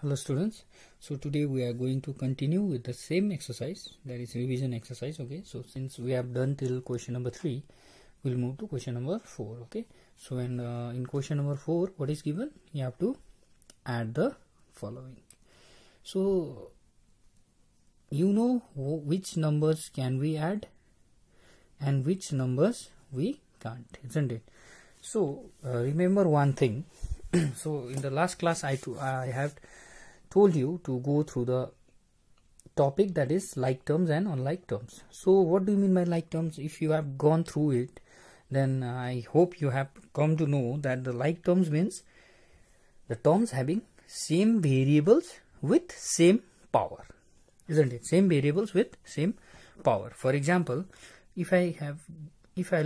Hello students, so today we are going to continue with the same exercise, that is revision exercise. Okay, so since we have done till question number 3, we'll move to question number 4. Okay, so in question number 4, what is given? You have to add the following. So you know which numbers can we add and which numbers we can't, isn't it? So remember one thing. So in the last class I have told you to go through the topic, that is like terms and unlike terms. So what do you mean by like terms? If you have gone through it, then I hope you have come to know that the like terms means the terms having same variables with same power, isn't it? Same variables with same power. For example, if I'll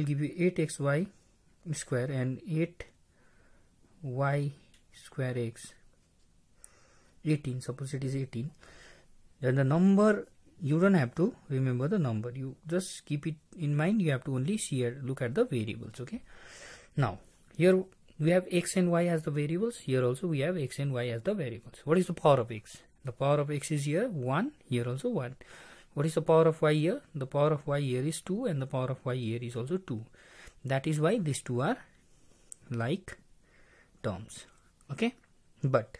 give you 8xy square and 8y square x 18, suppose it is 18, then the number, you don't have to remember the number, you just keep it in mind. You have to only look at the variables. Okay, now here we have x and y as the variables, here also we have x and y as the variables. What is the power of x? The power of x is here 1, here also 1. What is the power of y here? The power of y here is 2 and the power of y here is also 2. That is why these two are like terms. Okay, but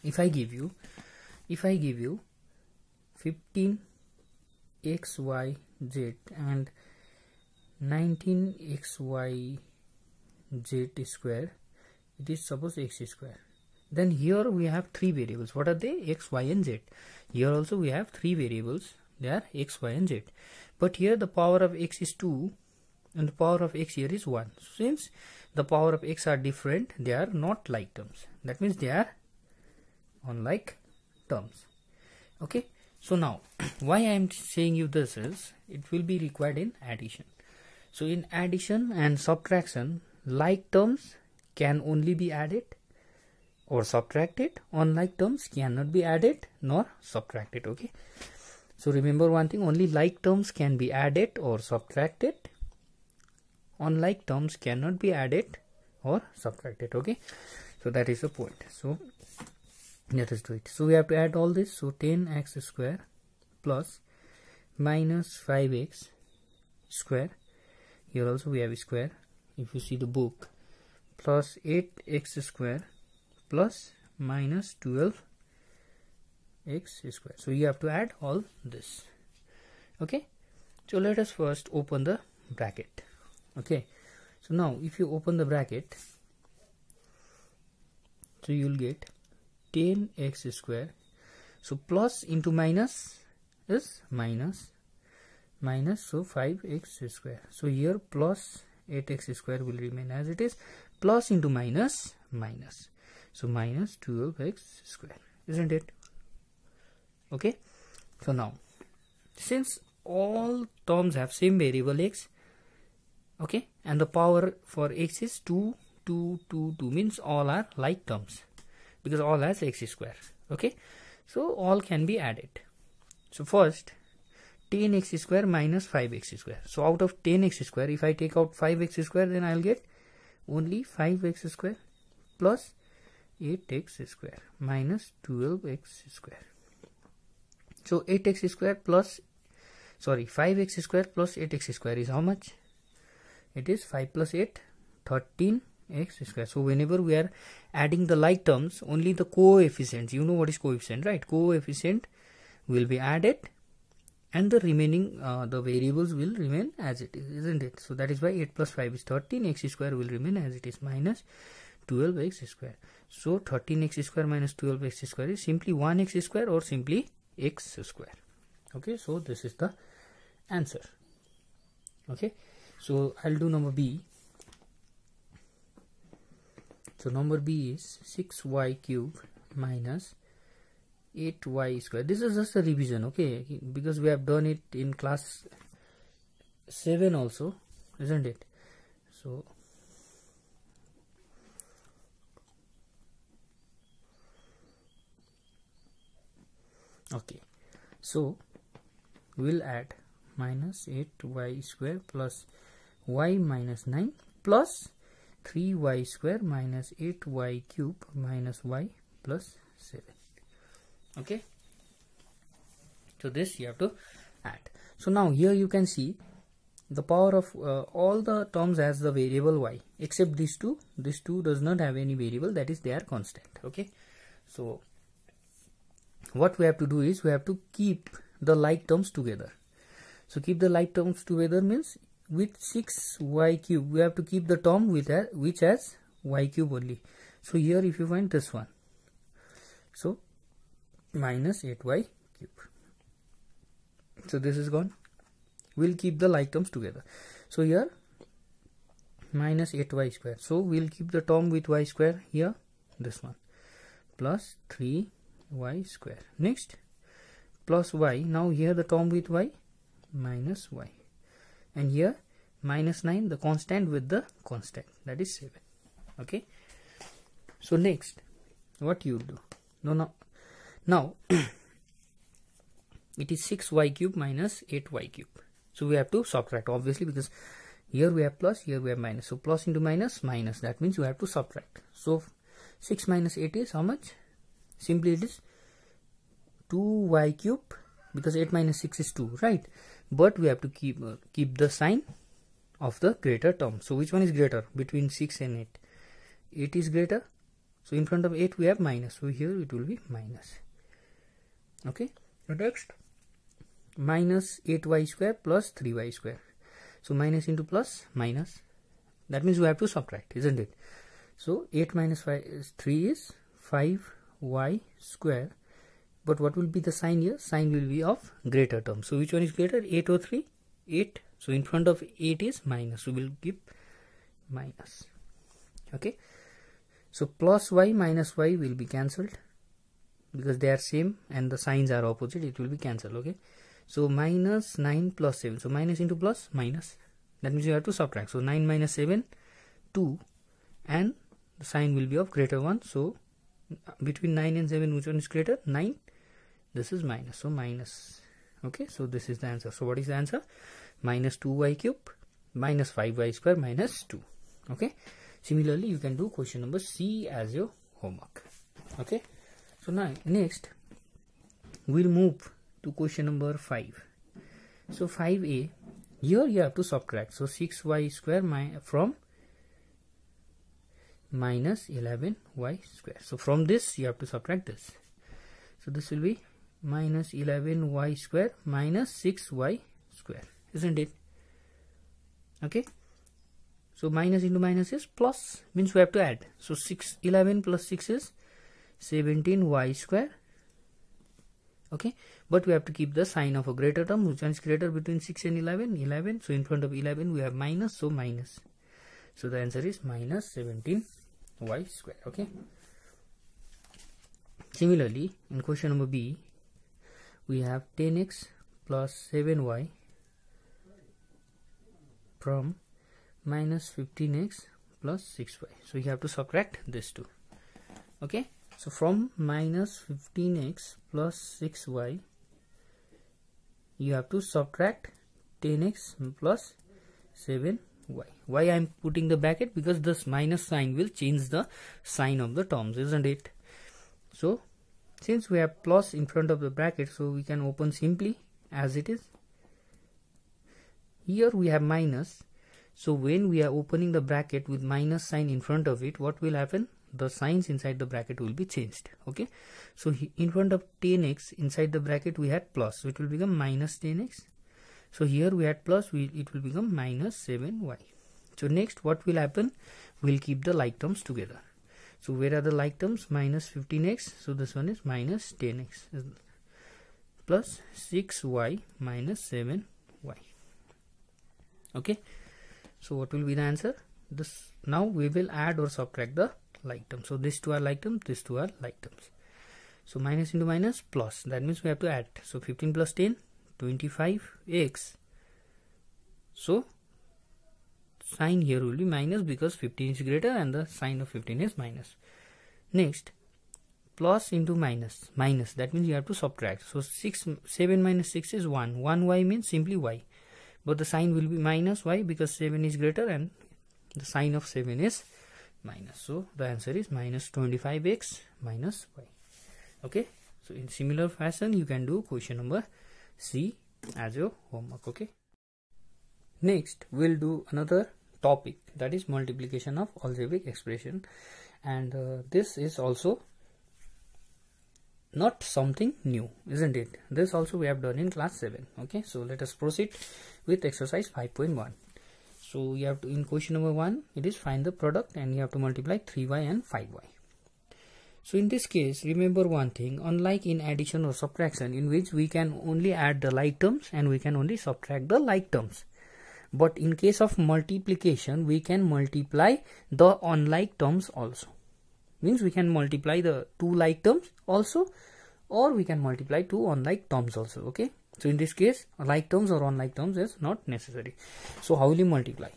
if I give you 15xyz and 19xyz square, it is suppose x square. Then here we have three variables. What are they? X, y and z. Here also we have three variables. They are x, y and z. But here the power of x is 2 and the power of x here is 1. Since the power of x are different, they are not like terms. That means they are unlike terms. Okay, so now why I am saying you this is, it will be required in addition. So in addition and subtraction, like terms can only be added or subtracted. Unlike terms cannot be added nor subtracted. Okay, so remember one thing, only like terms can be added or subtracted. Unlike terms cannot be added or subtracted. Okay, so that is the point. So let us do it. So we have to add all this. So 10x square plus minus 5x square, here also we have a square if you see the book, plus 8x square plus minus 12x square. So you have to add all this. Okay, so let us first open the bracket. Okay, so now if you open the bracket, so you will get 10x square. So plus into minus is minus, so 5x square. So here plus 8x square will remain as it is, plus into minus, minus. So minus 12x square, isn't it? Okay, so now since all terms have same variable x, okay, and the power for x is 2, 2, 2, 2, means all are like terms, because all has x square. Okay, so all can be added. So first 10x square minus 5x square. So out of 10x square, if I take out 5x square, then I will get only 5x square plus 8x square minus 12x square. So 8x square plus, sorry, 5x square plus 8x square is how much? It is 5 plus 8, 13x square. So whenever we are adding the like terms, only the coefficients, you know what is coefficient, right? Coefficient will be added and the remaining the variables will remain as it is, isn't it? So that is why 8 plus 5 is 13, x square will remain as it is, minus 12x square. So 13x square minus 12x square is simply 1x square or simply x square. Okay, so this is the answer. Okay, so I'll do number B. So number B is 6y cube minus 8y square. This is just a revision, okay, because we have done it in class 7 also, isn't it? So okay, so we'll add minus 8y square plus y minus 9 plus 3y square minus 8y cube minus y plus 7. Okay, so this you have to add. So now here you can see the power of all the terms as the variable y, except these two. This two does not have any variable, that is they are constant. Okay, so what we have to do is we have to keep the like terms together. So keep the like terms together means with 6y cube we have to keep the term with which has y cube only. So here if you find this one, so minus 8y cube. So this is gone. We'll keep the like terms together. So here minus 8y square. So we'll keep the term with y square here, this one, plus 3y square. Next plus y. Now here the term with y, minus y, and here minus 9, the constant with the constant, that is 7. Okay, so next what you do, now it is 6y cube minus 8y cube. So we have to subtract, obviously, because here we have plus, here we have minus. So plus into minus, minus, that means you have to subtract. So 6 minus 8 is how much? Simply it is 2y cube, because 8 minus 6 is 2, right? But we have to keep the sign of the greater term. So which one is greater between 6 and 8? 8 is greater, so in front of 8 we have minus, so here it will be minus. Okay, so next minus 8y square plus 3y square. So minus into plus, minus, that means we have to subtract, isn't it? So 8 minus 5 is 3 is 5y square. But what will be the sign here? Sign will be of greater term. So which one is greater? 8 or 3? 8. So in front of 8 is minus. So we'll give minus. Okay. So plus y minus y will be cancelled because they are same and the signs are opposite. It will be cancelled. Okay. So minus 9 plus 7. So minus into plus, minus. That means you have to subtract. So 9 minus 7, 2. And the sign will be of greater one. So between 9 and 7, which one is greater? 9. This is minus, so minus. Okay, so this is the answer. So what is the answer? Minus 2y cube minus 5y square minus 2. Okay, similarly you can do question number C as your homework. Okay, so now next we'll move to question number 5. So 5a, here you have to subtract. So 6y square from minus 11y square. So from this you have to subtract this. So this will be minus 11y square minus 6y square, isn't it? Okay, so minus into minus is plus, means we have to add. So 11 plus 6 is 17y square. Okay, but we have to keep the sign of a greater term. Which one is greater between 6 and 11? 11. So in front of 11 we have minus, so minus. So the answer is minus 17y square. Okay, similarly in question number B we have 10x plus 7y from minus 15x plus 6y. So you have to subtract this two. Okay, so from minus 15x plus 6y you have to subtract 10x plus 7y. Why I am putting the bracket? Because this minus sign will change the sign of the terms, isn't it? So since we have plus in front of the bracket, so we can open simply as it is. Here we have minus, so when we are opening the bracket with minus sign in front of it, what will happen? The signs inside the bracket will be changed. Okay, so in front of 10x inside the bracket we had plus, so it will become minus 10x. So here we had plus, it will become minus 7y. So next what will happen? We'll keep the like terms together. So where are the like terms? Minus 15x, so this one is minus 10x plus 6y minus 7y. Okay, so what will be the answer? This, now we will add or subtract the like terms. So these two are like terms, these two are like terms. So minus into minus plus, that means we have to add. So 15 plus 10, 25x. So sign here will be minus because 15 is greater and the sign of 15 is minus. Next, plus into minus, minus, that means you have to subtract. So 7 minus 6 is 1. 1y means simply y, but the sign will be minus y because 7 is greater and the sign of 7 is minus. So the answer is minus 25x minus y. Okay, so in similar fashion you can do question number C as your homework. Okay, next we'll do another topic, that is multiplication of algebraic expression, and this is also not something new, isn't it? This also we have done in class 7. Okay, so let us proceed with exercise 5.1. so you have to, in question number 1, it is find the product and you have to multiply 3y and 5y. So in this case, remember one thing, unlike in addition or subtraction, in which we can only add the like terms and we can only subtract the like terms, but in case of multiplication we can multiply the unlike terms also. Means we can multiply the two like terms also, or we can multiply two unlike terms also. Okay, so in this case like terms or unlike terms is not necessary. So how will you multiply?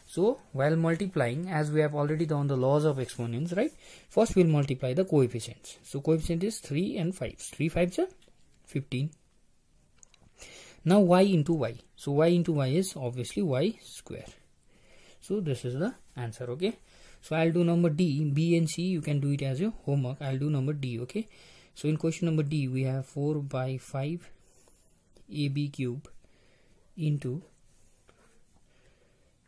So while multiplying, as we have already done the laws of exponents, right, first we'll multiply the coefficients. So coefficient is 3 and 5. 3 5s are 15. Now y into y, so y into y is obviously y square. So this is the answer. Okay, so I'll do number D. B and C you can do it as your homework. I'll do number D. Okay, so in question number D we have 4 by 5 AB cube into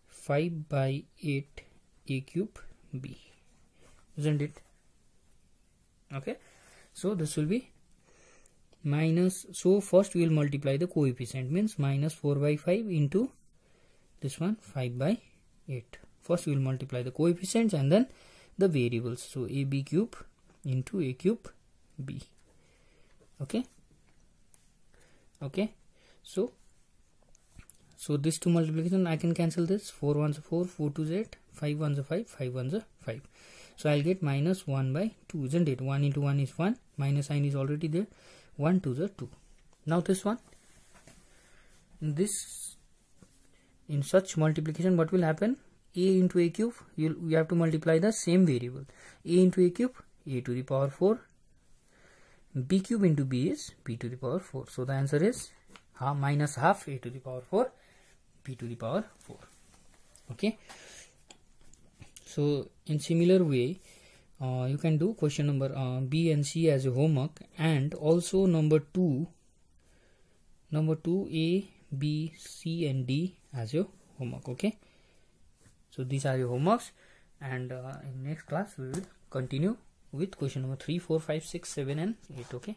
5 by 8 A cube B, isn't it? Okay, so this will be minus, so first we will multiply the coefficient, means minus 4 by 5 into this one 5 by 8. First we will multiply the coefficients and then the variables. So AB cube into A cube B. Okay, okay, so this two multiplication I can cancel this. 4 1s are 4, 4 2s 8, 5 1s are 5, 5 1s are 5. So I'll get minus 1 by 2, isn't it? 1 into 1 is 1, minus sign is already there. 1 2s are 2. Now this one, in such multiplication what will happen? A into A cube, you have to multiply the same variable. A into A cube, A to the power 4. B cube into B is B to the power 4. So the answer is minus half A to the power 4, B to the power 4. Okay, so in similar way you can do question number B and C as a homework, and also number 2 A, B, C and D as your homework. Okay, so these are your homeworks, and in next class we will continue with question number 3, 4, 5, 6, 7 and 8. Okay.